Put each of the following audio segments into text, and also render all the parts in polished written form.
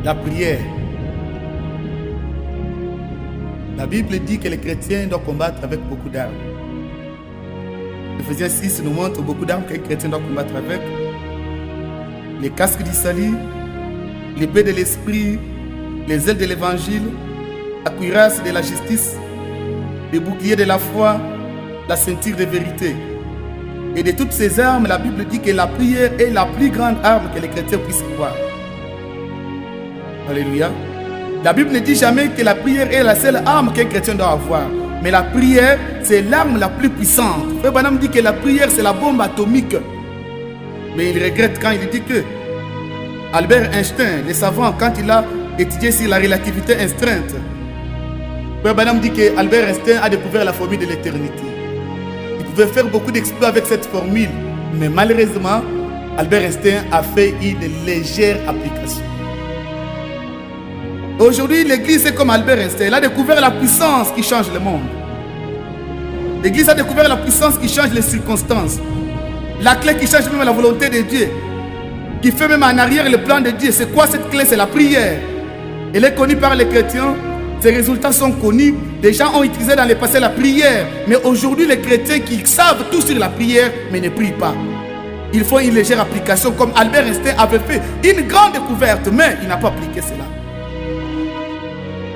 La prière. La Bible dit que les chrétiens doivent combattre avec beaucoup d'armes. Ephésiens 6 nous montre beaucoup d'armes que les chrétiens doivent combattre avec. Les casques du salut, l'épée de l'esprit, les ailes de l'évangile, la cuirasse de la justice, les boucliers de la foi, la ceinture de vérité. Et de toutes ces armes, la Bible dit que la prière est la plus grande arme que les chrétiens puissent avoir. Alléluia. La Bible ne dit jamais que la prière est la seule arme qu'un chrétien doit avoir. Mais la prière, c'est l'arme la plus puissante. Frère Branham dit que la prière, c'est la bombe atomique. Mais il regrette quand il dit que Albert Einstein, le savant, quand il a étudié sur la relativité restreinte, Frère Branham dit que Albert Einstein a découvert la formule de l'éternité. Il pouvait faire beaucoup d'exploits avec cette formule. Mais malheureusement, Albert Einstein a fait une légère application. Aujourd'hui, l'église est comme Albert Einstein. Elle a découvert la puissance qui change le monde. L'église a découvert la puissance qui change les circonstances. La clé qui change même la volonté de Dieu. Qui fait même en arrière le plan de Dieu. C'est quoi cette clé? C'est la prière. Elle est connue par les chrétiens. Ses résultats sont connus. Les gens ont utilisé dans le passé la prière. Mais aujourd'hui, les chrétiens qui savent tout sur la prière, mais ne prient pas. Ils font une légère application comme Albert Einstein avait fait une grande découverte, mais il n'a pas appliqué cela.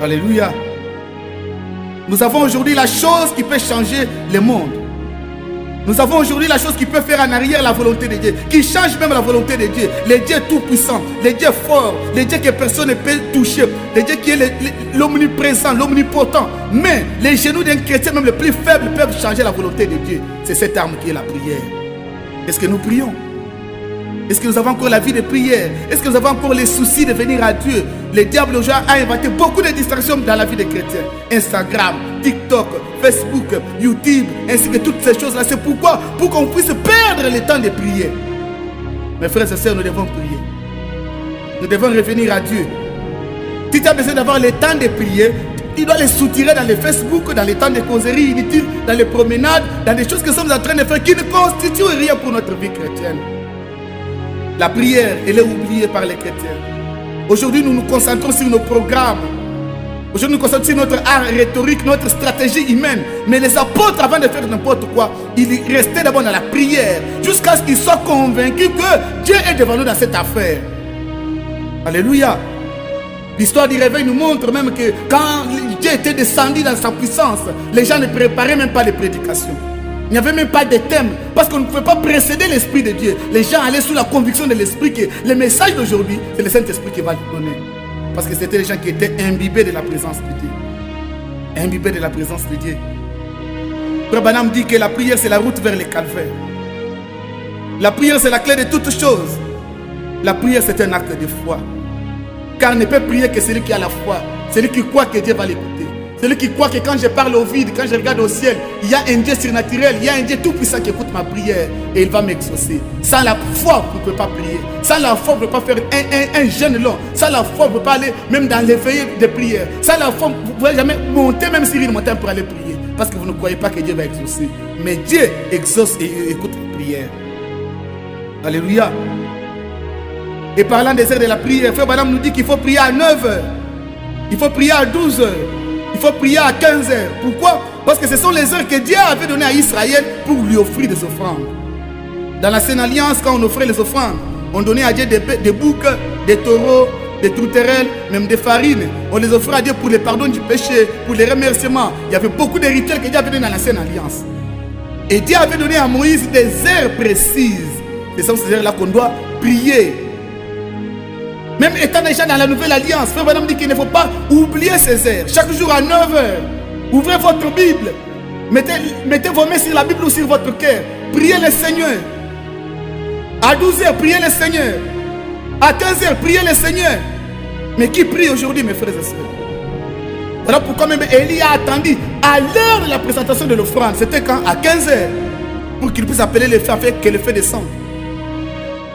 Alléluia. Nous avons aujourd'hui la chose qui peut changer le monde. Nous avons aujourd'hui la chose qui peut faire en arrière la volonté de Dieu, qui change même la volonté de Dieu. Le Dieu tout-puissant, le Dieu fort, le Dieu que personne ne peut toucher, le Dieu qui est l'omniprésent, l'omnipotent. Mais les genoux d'un chrétien, même les plus faibles, peuvent changer la volonté de Dieu. C'est cette arme qui est la prière. Est-ce que nous prions? Est-ce que nous avons encore la vie de prière? Est-ce que nous avons encore les soucis de venir à Dieu? Le diable aujourd'hui a inventé beaucoup de distractions dans la vie des chrétiens. Instagram, TikTok, Facebook, YouTube, ainsi que toutes ces choses-là. C'est pourquoi? Pour qu'on puisse perdre le temps de prier. Mes frères et sœurs, nous devons prier. Nous devons revenir à Dieu. Si tu as besoin d'avoir le temps de prier, tu dois les soutirer dans les Facebook, dans les temps de causerie inutiles, dans les promenades, dans des choses que nous sommes en train de faire qui ne constituent rien pour notre vie chrétienne. La prière, elle est oubliée par les chrétiens. Aujourd'hui, nous nous concentrons sur nos programmes. Aujourd'hui, nous nous concentrons sur notre art rhétorique, notre stratégie humaine. Mais les apôtres, avant de faire n'importe quoi, ils restaient d'abord dans la prière, jusqu'à ce qu'ils soient convaincus que Dieu est devant nous dans cette affaire. Alléluia. L'histoire du réveil nous montre même que quand Dieu était descendu dans sa puissance, les gens ne préparaient même pas les prédications. Il n'y avait même pas de thème, parce qu'on ne pouvait pas précéder l'Esprit de Dieu. Les gens allaient sous la conviction de l'Esprit que le message d'aujourd'hui, c'est le Saint-Esprit qui va le donner. Parce que c'était les gens qui étaient imbibés de la présence de Dieu. Imbibés de la présence de Dieu. Frère Branham dit que la prière, c'est la route vers le calvaire. La prière, c'est la clé de toutes choses. La prière, c'est un acte de foi. Car ne peut prier que celui qui a la foi. Celui qui croit que Dieu va l'écouter. Celui qui croit que quand je parle au vide, quand je regarde au ciel, il y a un Dieu surnaturel, il y a un Dieu tout-puissant qui écoute ma prière et il va m'exaucer. Sans la foi, vous ne pouvez pas prier. Sans la foi, vous ne pouvez pas faire un jeûne long. Sans la foi, vous ne pouvez pas aller même dans les veillées de prière. Sans la foi, vous ne pouvez jamais monter même sur une montagne pour aller prier. Parce que vous ne croyez pas que Dieu va exaucer. Mais Dieu exauce et écoute vos prières. Alléluia. Et parlant des heures de la prière, Frère Branham nous dit qu'il faut prier à 9 heures. Il faut prier à 12 heures. Il faut prier à 15 heures. Pourquoi? Parce que ce sont les heures que Dieu avait données à Israël pour lui offrir des offrandes. Dans l'ancienne alliance, quand on offrait les offrandes, on donnait à Dieu des boucs, des taureaux, des tourterelles, même des farines. On les offrait à Dieu pour le pardon du péché, pour les remerciements. Il y avait beaucoup de rituels que Dieu avait donnés dans l'ancienne alliance. Et Dieu avait donné à Moïse des heures précises. Ce sont ces heures-là qu'on doit prier. Même étant déjà dans la nouvelle alliance, Frère Branham dit qu'il ne faut pas oublier ces heures. Chaque jour à 9 heures, ouvrez votre Bible. Mettez vos mains sur la Bible ou sur votre cœur. Priez le Seigneur. À 12 heures, priez le Seigneur. À 15 heures, priez le Seigneur. Mais qui prie aujourd'hui, mes frères et sœurs? Voilà pourquoi même Élie a attendu à l'heure de la présentation de l'offrande. C'était quand? À 15 heures. Pour qu'il puisse appeler le feu afin que le feu descende.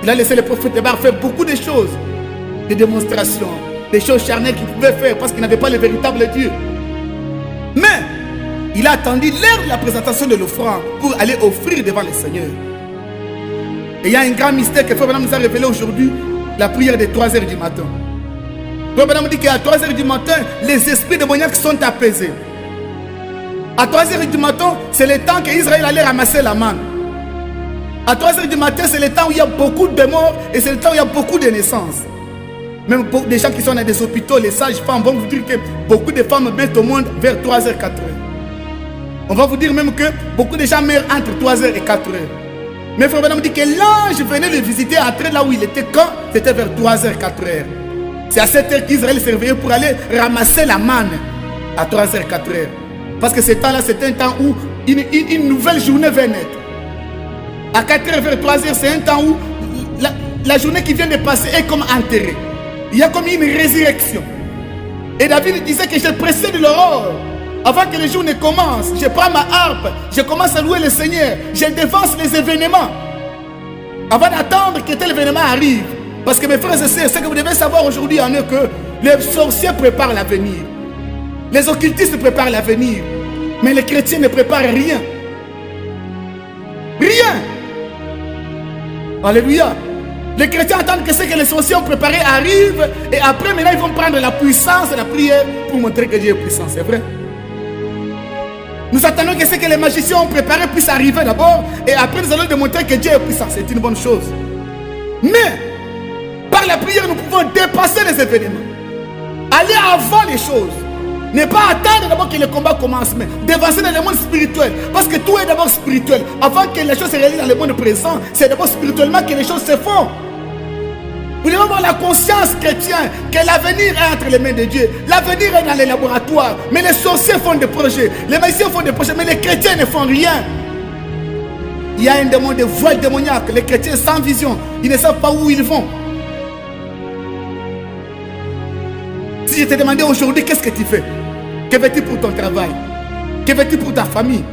Il a laissé le prophète Débar faire beaucoup de choses. Des démonstrations, des choses charnelles qu'il pouvait faire parce qu'il n'avait pas le véritable Dieu. Mais il a attendu l'heure de la présentation de l'offrande pour aller offrir devant le Seigneur. Et il y a un grand mystère que Frère Branham nous a révélé aujourd'hui, la prière des 3 heures du matin. Madame dit qu'à 3 h du matin, les esprits démoniaques sont apaisés. À 3 h du matin, c'est le temps qu'Israël allait ramasser la manne. À 3 h du matin, c'est le temps où il y a beaucoup de morts et c'est le temps où il y a beaucoup de naissances. Même des gens qui sont dans des hôpitaux, les sages-femmes vont vous dire que beaucoup de femmes mettent au monde vers 3 h, 4 h. On va vous dire même que beaucoup de gens meurent entre 3 h et 4 h. Mais frère Branham dit que l'ange venait le visiter après là où il était quand c'était vers 3 h, 4 h. C'est à cette heure qu'Israël s'est réveillé pour aller ramasser la manne à 3 h, 4 h. Parce que ce temps-là, c'était un temps où une nouvelle journée va naître. À 4 h vers 3 h, c'est un temps où la journée qui vient de passer est comme enterrée. Il y a comme une résurrection. Et David disait que je précède l'aurore. Avant que le jour ne commence, je prends ma harpe, je commence à louer le Seigneur, je dévance les événements. Avant d'attendre que tel événement arrive. Parce que mes frères et sœurs, ce que vous devez savoir aujourd'hui en eux, que les sorciers préparent l'avenir. Les occultistes préparent l'avenir. Mais les chrétiens ne préparent rien. Rien. Alléluia. Les chrétiens attendent que ce que les sorciers ont préparé arrive. Et après, maintenant, ils vont prendre la puissance de la prière pour montrer que Dieu est puissant. C'est vrai. Nous attendons que ce que les magiciens ont préparé puisse arriver d'abord. Et après, nous allons démontrer que Dieu est puissant. C'est une bonne chose. Mais, par la prière, nous pouvons dépasser les événements. Aller avant les choses. Ne pas attendre d'abord que le combat commence, mais dévancer dans le monde spirituel. Parce que tout est d'abord spirituel. Avant que les choses se réalisent dans le monde présent, c'est d'abord spirituellement que les choses se font. Vous devez avoir la conscience chrétienne que l'avenir est entre les mains de Dieu. L'avenir est dans les laboratoires. Mais les sorciers font des projets. Les magiciens font des projets, mais les chrétiens ne font rien. Il y a un démon de voile démoniaque. Les chrétiens sans vision, ils ne savent pas où ils vont. Si je te demandais aujourd'hui, qu'est-ce que tu fais? Que veux-tu pour ton travail? Que veux-tu pour ta famille?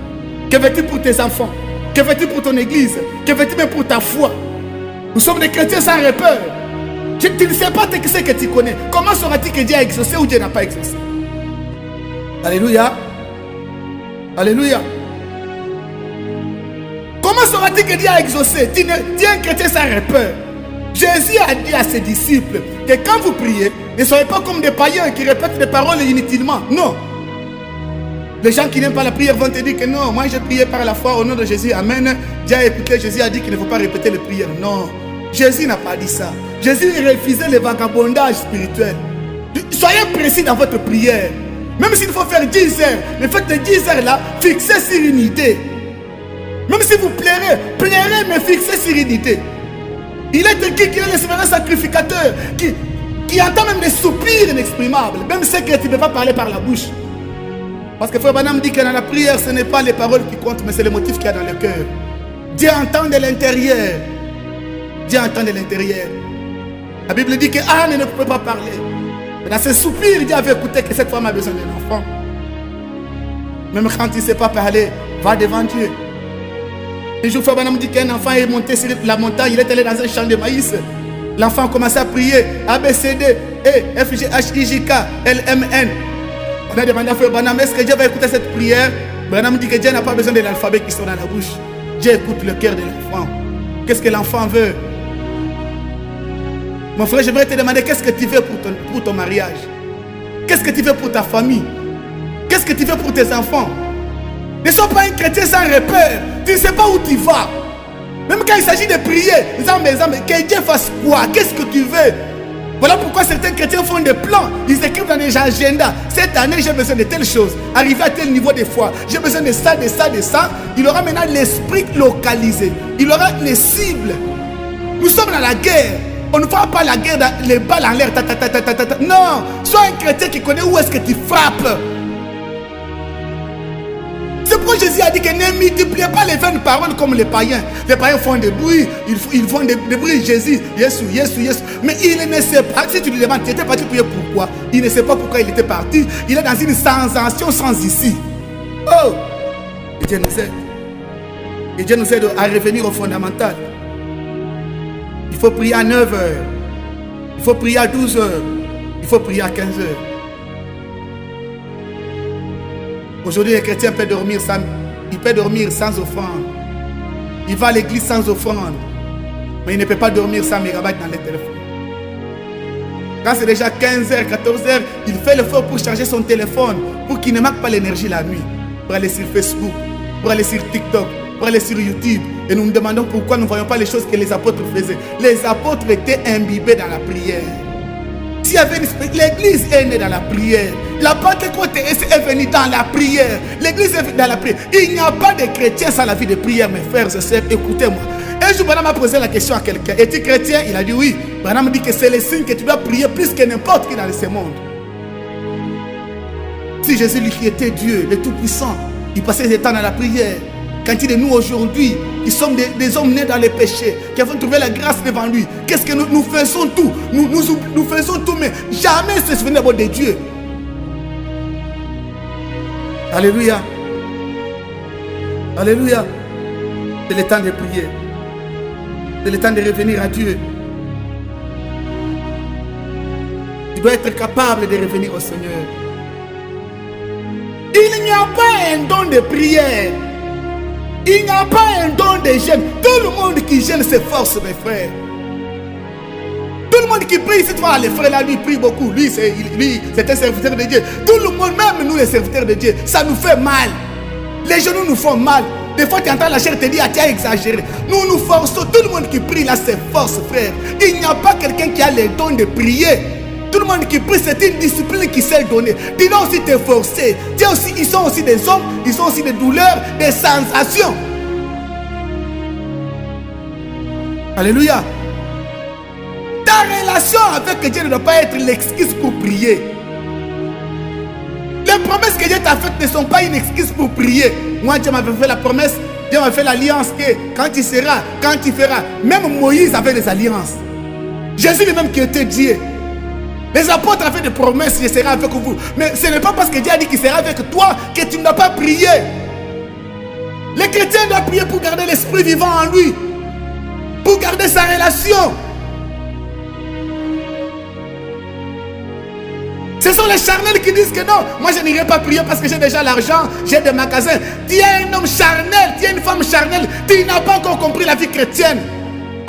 Que veux-tu pour tes enfants? Que veux-tu pour ton église? Que veux-tu même pour ta foi? Nous sommes des chrétiens sans repère. Tu ne sais pas ce que tu connais. Comment sauras-tu que Dieu a exaucé ou Dieu n'a pas exaucé? Alléluia. Alléluia. Comment sauras-tu que Dieu a exaucé? Tu es un chrétien sans repère. Jésus a dit à ses disciples que quand vous priez, ne soyez pas comme des païens qui répètent des paroles inutilement. Non. Les gens qui n'aiment pas la prière vont te dire que non, moi j'ai prié par la foi au nom de Jésus. Amen. Dieu a écouté, Jésus a dit qu'il ne faut pas répéter les prières. Non. Jésus n'a pas dit ça. Jésus refusait le vagabondage spirituel. Soyez précis dans votre prière. Même s'il faut faire 10 heures, mais faites les 10 heures là, fixez sur une idée. Même si vous plairez, mais fixez sur une idée. Il est écrit qu'il est le souverain sacrificateur qui entend même des soupirs inexprimables, même ceux que tu ne peux pas parler par la bouche. Parce que Frère Branham dit que dans la prière, ce n'est pas les paroles qui comptent, mais c'est le motif qu'il y a dans le cœur. Dieu entend de l'intérieur. Dieu entend de l'intérieur. La Bible dit que Anne ne pouvait pas parler. Mais dans ses soupirs, Dieu avait écouté que cette femme a besoin d'un enfant. Même quand il ne sait pas parler, va devant Dieu. Un jour, Frère Branham dit qu'un enfant est monté sur la montagne, il est allé dans un champ de maïs. L'enfant a commencé à prier A, B, C, D, E, F, G, H, I, J, K, L, M, N. On a demandé à Frère Branham, est-ce que Dieu va écouter cette prière? Branham dit que Dieu n'a pas besoin de l'alphabet qui sont dans la bouche. Dieu écoute le cœur de l'enfant. Qu'est-ce que l'enfant veut? Mon frère, je voudrais te demander qu'est-ce que tu veux pour ton mariage? Qu'est-ce que tu veux pour ta famille? Qu'est-ce que tu veux pour tes enfants? Ne sois pas un chrétien sans repère. Tu ne sais pas où tu vas. Même quand il s'agit de prier, que Dieu fasse quoi? Qu'est-ce que tu veux? Voilà pourquoi certains chrétiens font des plans. Ils écrivent dans des agendas. Cette année, j'ai besoin de telle chose. Arriver à tel niveau de foi. J'ai besoin de ça, de ça, de ça. Il aura maintenant l'esprit localisé. Il aura les cibles. Nous sommes dans la guerre. On ne fera pas la guerre dans les balles en l'air. Non. Sois un chrétien qui connaît où est-ce que tu frappes. C'est pourquoi Jésus a dit que ne multipliez pas les vaines paroles comme les païens. Les païens font des bruits, ils font des bruits. Jésus, Jésus. Mais il ne sait pas. Si tu lui demandes, tu étais parti prier pourquoi? Il ne sait pas pourquoi il était parti. Il est dans une sensation sans issue. Oh! Et Dieu nous aide. Et Dieu nous aide à revenir au fondamental. Il faut prier à 9 heures. Il faut prier à 12 heures. Il faut prier à 15 heures. Aujourd'hui, les chrétiens peuvent dormir sans offrande. Il va à l'église sans offrande. Mais il ne peut pas dormir sans mégabytes dans les téléphones. Quand c'est déjà 15h, 14h, il fait l'effort pour charger son téléphone, pour qu'il ne manque pas l'énergie la nuit, pour aller sur Facebook, pour aller sur TikTok, pour aller sur YouTube. Et nous nous demandons pourquoi nous ne voyons pas les choses que les apôtres faisaient. Les apôtres étaient imbibés dans la prière. L'église est née dans la prière. La Pentecôte est venue dans la prière. L'église est venue dans la prière. Il n'y a pas de chrétien sans la vie de prière, mes frères et sœurs. Écoutez-moi. Un jour, Branham a posé la question à quelqu'un. Es-tu chrétien? Il a dit oui. Branham dit que c'est le signe que tu dois prier plus que n'importe qui dans ce monde. Si Jésus, lui qui était Dieu, le Tout-Puissant, il passait des temps dans la prière. Quand il est nous aujourd'hui, qui sommes des hommes nés dans les péchés, qui avons trouvé la grâce devant lui, qu'est-ce que nous faisons tout? Nous faisons tout, mais jamais se souvenir de Dieu. Alléluia. Alléluia. C'est le temps de prier. C'est le temps de revenir à Dieu. Tu dois être capable de revenir au Seigneur. Il n'y a pas un don de prière. Il n'y a pas un don de jeûne. Tout le monde qui jeûne s'efforce, mes frères. Tout le monde qui prie, c'est toi, les frères là, lui prie beaucoup. Lui, c'est un serviteur de Dieu. Tout le monde, même nous les serviteurs de Dieu, ça nous fait mal. Les genoux nous font mal. Des fois, tu entends la chair te dire, ah, tu as exagéré. Nous nous forçons. Tout le monde qui prie là s'efforce, frère. Il n'y a pas quelqu'un qui a le don de prier. Tout le monde qui prie, c'est une discipline qui s'est donnée. Tu dois aussi t'efforcer. Ils sont aussi des hommes, ils sont aussi des douleurs, des sensations. Alléluia. Ta relation avec Dieu ne doit pas être l'excuse pour prier. Les promesses que Dieu t'a faites ne sont pas une excuse pour prier. Moi, Dieu m'avait fait la promesse, Dieu m'a fait l'alliance que quand tu seras, quand tu feras. Même Moïse avait des alliances. Jésus lui-même qui était Dieu. Les apôtres ont fait des promesses, je serai avec vous. Mais ce n'est pas parce que Dieu a dit qu'il sera avec toi que tu ne dois pas prier. Les chrétiens doivent prier pour garder l'esprit vivant en lui. Pour garder sa relation. Ce sont les charnels qui disent que non, moi je n'irai pas prier parce que j'ai déjà l'argent, j'ai des magasins. Tu es un homme charnel, tu es une femme charnelle, tu n'as pas encore compris la vie chrétienne.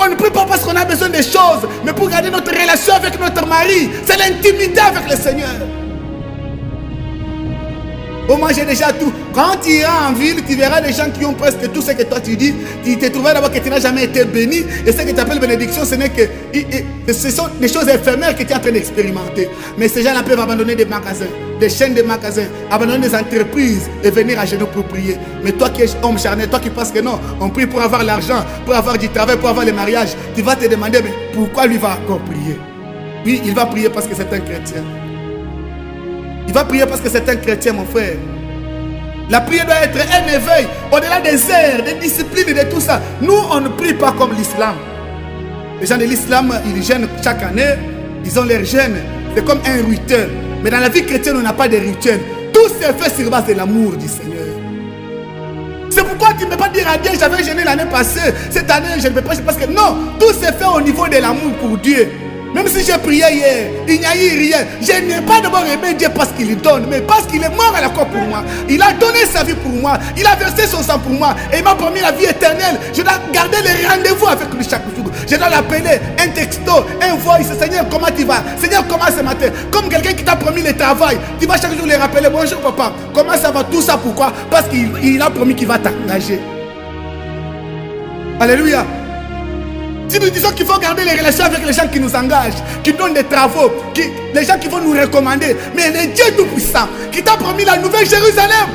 On ne prie pas parce qu'on a besoin des choses, mais pour garder notre relation avec notre mari. C'est l'intimité avec le Seigneur. Oh, moi j'ai déjà tout. Quand tu iras en ville, tu verras des gens qui ont presque tout ce que toi tu dis. Tu te trouveras d'abord que tu n'as jamais été béni. Et ce que tu appelles bénédiction, ce n'est que ce sont des choses éphémères que tu es en train d'expérimenter. Mais ces gens-là peuvent abandonner des magasins, des chaînes de magasins, abandonner des entreprises et venir à genoux pour prier. Mais toi qui es homme charnel, toi qui penses que non, on prie pour avoir l'argent, pour avoir du travail, pour avoir les mariages, tu vas te demander, mais pourquoi lui va encore prier? Oui, il va prier parce que c'est un chrétien. Il va prier parce que c'est un chrétien, mon frère. La prière doit être un éveil, au-delà des heures, des disciplines et de tout ça. Nous, on ne prie pas comme l'islam. Les gens de l'islam, ils jeûnent chaque année, ils ont leur jeûne. C'est comme un rituel. Mais dans la vie chrétienne, on n'a pas de rituel. Tout s'est fait sur base de l'amour du Seigneur. C'est pourquoi tu ne peux pas dire à Dieu, j'avais jeûné l'année passée, cette année, je ne peux pas, parce que non, tout s'est fait au niveau de l'amour pour Dieu. Même si j'ai prié hier, il n'y a eu rien. Je n'ai pas d'abord aimé Dieu parce qu'il donne, mais parce qu'il est mort à la croix pour moi. Il a donné sa vie pour moi. Il a versé son sang pour moi. Et il m'a promis la vie éternelle. Je dois garder les rendez-vous avec lui chaque jour. Je dois l'appeler, un texto, un voice. Seigneur, comment tu vas? Seigneur, comment ce matin? Comme quelqu'un qui t'a promis le travail. Tu vas chaque jour les rappeler. Bonjour papa, comment ça va? Tout ça pourquoi? Parce qu'il a promis qu'il va t'engager. Alléluia. Si nous disons qu'il faut garder les relations avec les gens qui nous engagent, qui donnent des travaux, les gens qui vont nous recommander, mais le Dieu Tout-Puissant qui t'a promis la nouvelle Jérusalem,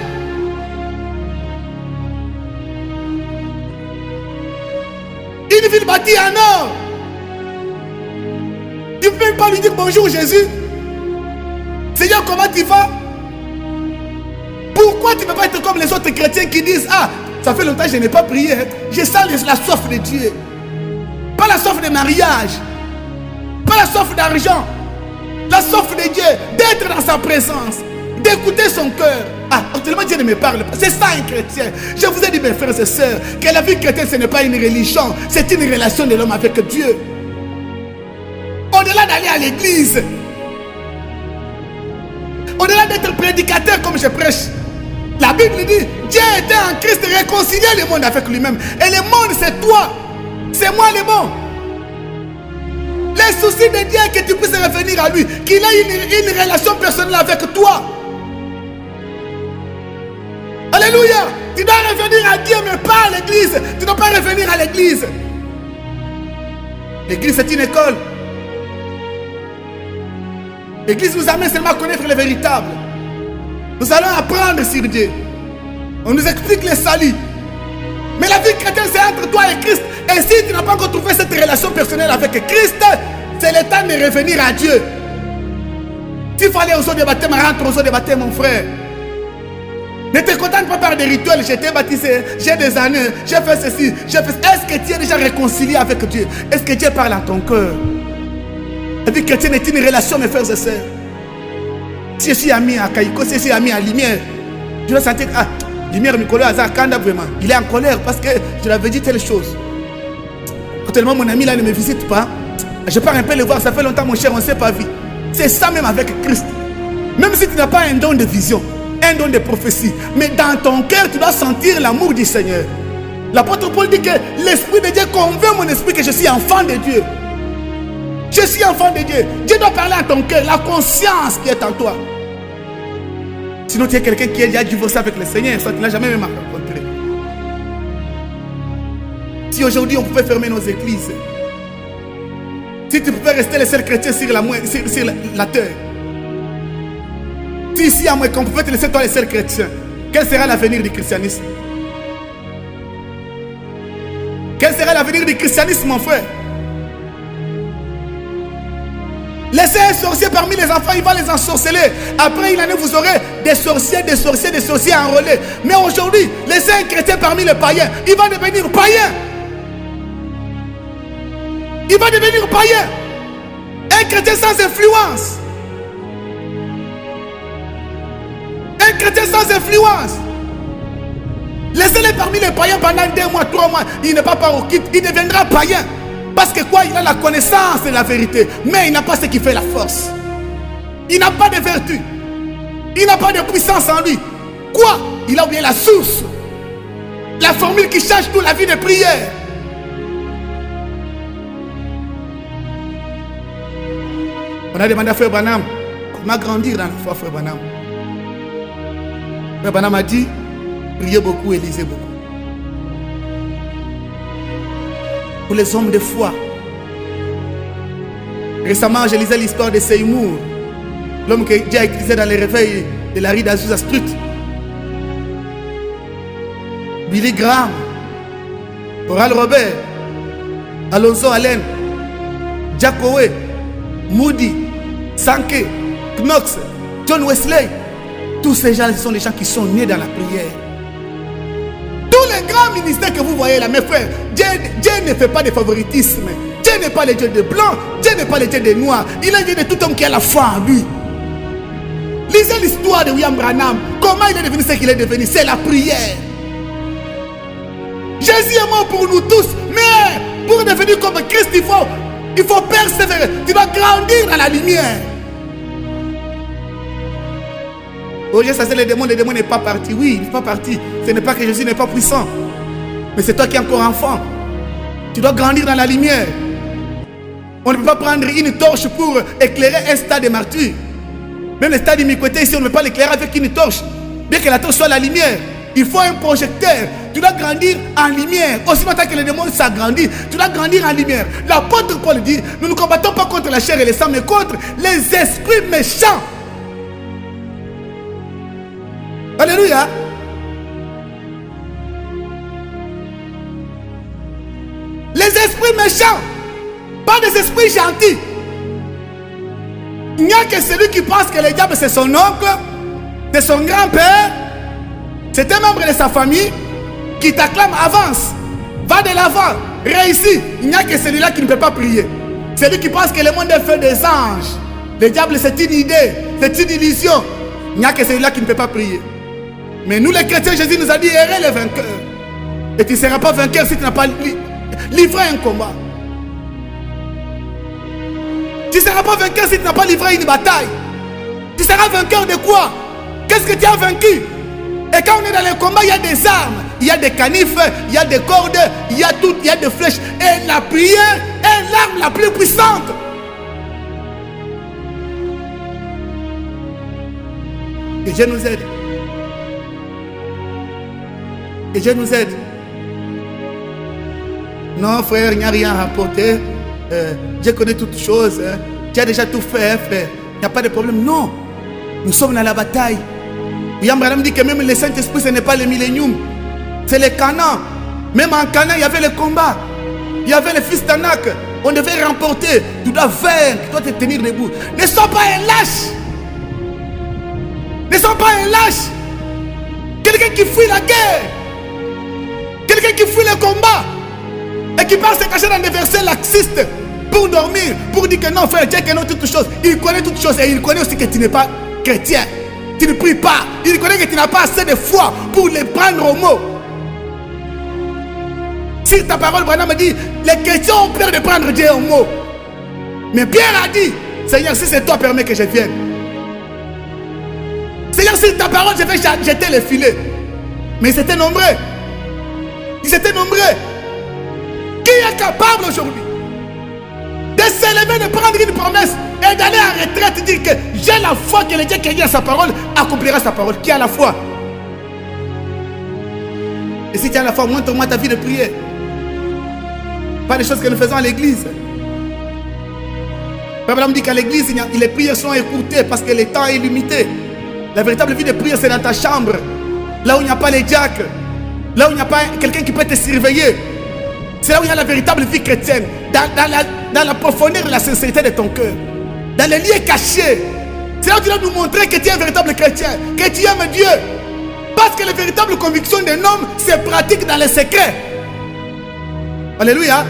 une ville bâtie en or, tu ne peux même pas lui dire bonjour Jésus. Seigneur, comment tu vas? Pourquoi tu ne peux pas être comme les autres chrétiens qui disent, ah, ça fait longtemps que je n'ai pas prié, je sens la soif de Dieu. Pas la soif de mariage, pas la soif d'argent, la soif de Dieu, d'être dans sa présence, d'écouter son cœur. Ah, actuellement Dieu ne me parle pas. C'est ça un chrétien. Je vous ai dit mes frères et sœurs, que la vie chrétienne ce n'est pas une religion, c'est une relation de l'homme avec Dieu. Au-delà d'aller à l'église, au-delà d'être prédicateur comme je prêche, la Bible dit, Dieu était en Christ réconcilier le monde avec lui-même. Et le monde c'est toi. C'est moi le bon. Les soucis de Dieu, que tu puisses revenir à lui, qu'il ait une relation personnelle avec toi. Alléluia. Tu dois revenir à Dieu, mais pas à l'église. Tu ne dois pas revenir à l'église. L'église, c'est une école. L'église nous amène seulement à connaître le véritable. Nous allons apprendre sur Dieu. On nous explique le salut. Mais la vie chrétienne, c'est entre toi et Christ. Et si tu n'as pas encore trouvé cette relation personnelle avec Christ, c'est le temps de revenir à Dieu. S'il faut aller aux eaux de baptême, rentre aux eaux de baptême, mon frère. Ne te contente pas par des rituels. J'ai été baptisé, j'ai des années, j'ai fait ceci, j'ai fait ça. Est-ce que tu es déjà réconcilié avec Dieu? Est-ce que Dieu parle à ton cœur? La vie chrétienne est une relation, mes frères et sœurs. Si je suis ami à Kaïko, si je suis ami à Lumière, je dois sentir que Lumière Mikolo Azar Kanda vraiment. Il est en colère parce que je l'avais dit telle chose. Quand tellement mon ami là ne me visite pas, je pars un peu le voir. Ça fait longtemps, mon cher, on ne s'est pas vu. C'est ça même avec Christ. Même si tu n'as pas un don de vision, un don de prophétie, mais dans ton cœur, tu dois sentir l'amour du Seigneur. L'apôtre Paul dit que l'Esprit de Dieu convainc mon esprit que je suis enfant de Dieu. Je suis enfant de Dieu. Dieu doit parler à ton cœur, la conscience qui est en toi. Sinon, tu es quelqu'un qui est déjà divorcé avec le Seigneur, soit tu n'as jamais même rencontré. Si aujourd'hui on pouvait fermer nos églises, si tu pouvais rester le seul chrétien sur la terre, si ici à moi qu'on pouvait te laisser toi le seul chrétien, quel sera l'avenir du christianisme? Quel sera l'avenir du christianisme, mon frère? Laissez un sorcier parmi les enfants, il va les ensorceler. Après une année, vous aurez des sorciers enrôlés. Mais aujourd'hui, laissez un chrétien parmi les païens, il va devenir païen. Il va devenir païen. Un chrétien sans influence. Un chrétien sans influence. Laissez-le parmi les païens pendant 2 mois, 3 mois. Il n'est pas paroquite, il deviendra païen. Parce que quoi? Il a la connaissance de la vérité, mais il n'a pas ce qui fait la force. Il n'a pas de vertu. Il n'a pas de puissance en lui. Quoi? Il a oublié la source. La formule qui change toute la vie de prière. On a demandé à Frère Branham comment grandir dans la foi, Frère Branham. Frère Branham a dit, priez beaucoup et lisez beaucoup. Pour les hommes de foi. Récemment, je lisais l'histoire de Seymour, l'homme que Dieu a utilisé dans les réveils de la rue d'Azusa Street. Billy Graham, Oral Robert, Alonso Allen, Jack Owe, Moody, Sankey, Knox, John Wesley. Tous ces gens, ce sont les gens qui sont nés dans la prière. Tous les grands ministères que vous voyez là, mes frères, Dieu ne fait pas de favoritisme. Dieu n'est pas le Dieu des blancs, Dieu n'est pas le Dieu des noirs. Il est le Dieu de tout homme qui a la foi en lui. Lisez l'histoire de William Branham. Comment il est devenu ce qu'il est devenu? C'est la prière. Jésus est mort pour nous tous, mais pour devenir comme Christ, il faut persévérer. Tu dois grandir dans la lumière. Aujourd'hui, ça c'est le démon n'est pas parti. Oui, il n'est pas parti. Ce n'est pas que Jésus n'est pas puissant. Mais c'est toi qui es encore enfant. Tu dois grandir dans la lumière. On ne peut pas prendre une torche pour éclairer un stade de martyrs. Même le stade d'iniquité ici, on ne peut pas l'éclairer avec une torche. Bien que la torche soit la lumière, il faut un projecteur. Tu dois grandir en lumière. Aussi longtemps que le démon s'agrandit, tu dois grandir en lumière. L'apôtre Paul dit, nous ne combattons pas contre la chair et le sang, mais contre les esprits méchants. Alléluia. Les esprits méchants, pas des esprits gentils. Il n'y a que celui qui pense que le diable c'est son oncle, c'est son grand-père, c'est un membre de sa famille qui t'acclame, avance, va de l'avant, réussit. Il n'y a que celui-là qui ne peut pas prier. Celui qui pense que le monde est fait des anges. Le diable c'est une idée, c'est une illusion. Il n'y a que celui-là qui ne peut pas prier. Mais nous les chrétiens, Jésus nous a dit, errez les vainqueurs. Et tu ne seras pas vainqueur si tu n'as pas livré un combat. Tu ne seras pas vainqueur si tu n'as pas livré une bataille. Tu seras vainqueur de quoi? Qu'est-ce que tu as vaincu? Et quand on est dans les combats, il y a des armes, il y a des canifs, il y a des cordes, il y a tout, il y a des flèches. Et la prière est l'arme la plus puissante. Et Dieu nous aide. Et Dieu nous aide. Non, frère, il n'y a rien à rapporter. Dieu connaît toutes choses. Dieu a déjà tout fait, frère. Il n'y a pas de problème. Non. Nous sommes dans la bataille. Yambaram dit que même le Saint-Esprit, ce n'est pas le millénium. C'est le Canaan. Même en Canaan, il y avait le combat. Il y avait le fils d'Anak. On devait remporter. Tu dois vaincre. Tu dois te tenir debout. Ne sois pas un lâche. Ne sois pas un lâche. Quelqu'un qui fuit la guerre. Quelqu'un qui fuit le combat. Et qui part se cacher dans des versets laxistes. Pour dormir. Pour dire que non, frère, Dieu connaît toutes choses. Il connaît toutes choses. Et il connaît aussi que tu n'es pas chrétien. Tu ne pries pas. Il connaît que tu n'as pas assez de foi pour les prendre au mot. Si ta parole, Branham me dit, les chrétiens ont peur de prendre Dieu au mot. Mais Pierre a dit, Seigneur, si c'est toi, permets que je vienne. Seigneur, si ta parole, je vais jeter les filets. Mais ils étaient nombreux. Ils étaient nombreux. Qui est capable aujourd'hui de s'élever, de prendre une promesse et d'aller en retraite et dire que j'ai la foi que le Dieu qui a dit à sa parole accomplira sa parole? Qui a la foi? Et si tu as la foi, montre-moi ta vie de prière. Pas des choses que nous faisons à l'église. Abraham dit qu'à l'église, les prières sont écoutées parce que le temps est limité. La véritable vie de prière, c'est dans ta chambre. Là où il n'y a pas les diacres. Là où il n'y a pas quelqu'un qui peut te surveiller. C'est là où il y a la véritable vie chrétienne. Dans la profondeur de la sincérité de ton cœur. Dans les lieux cachés. C'est là où tu dois nous montrer que tu es un véritable chrétien. Que tu aimes Dieu. Parce que les véritables convictions d'un homme se pratiquent dans les secrets. Alléluia.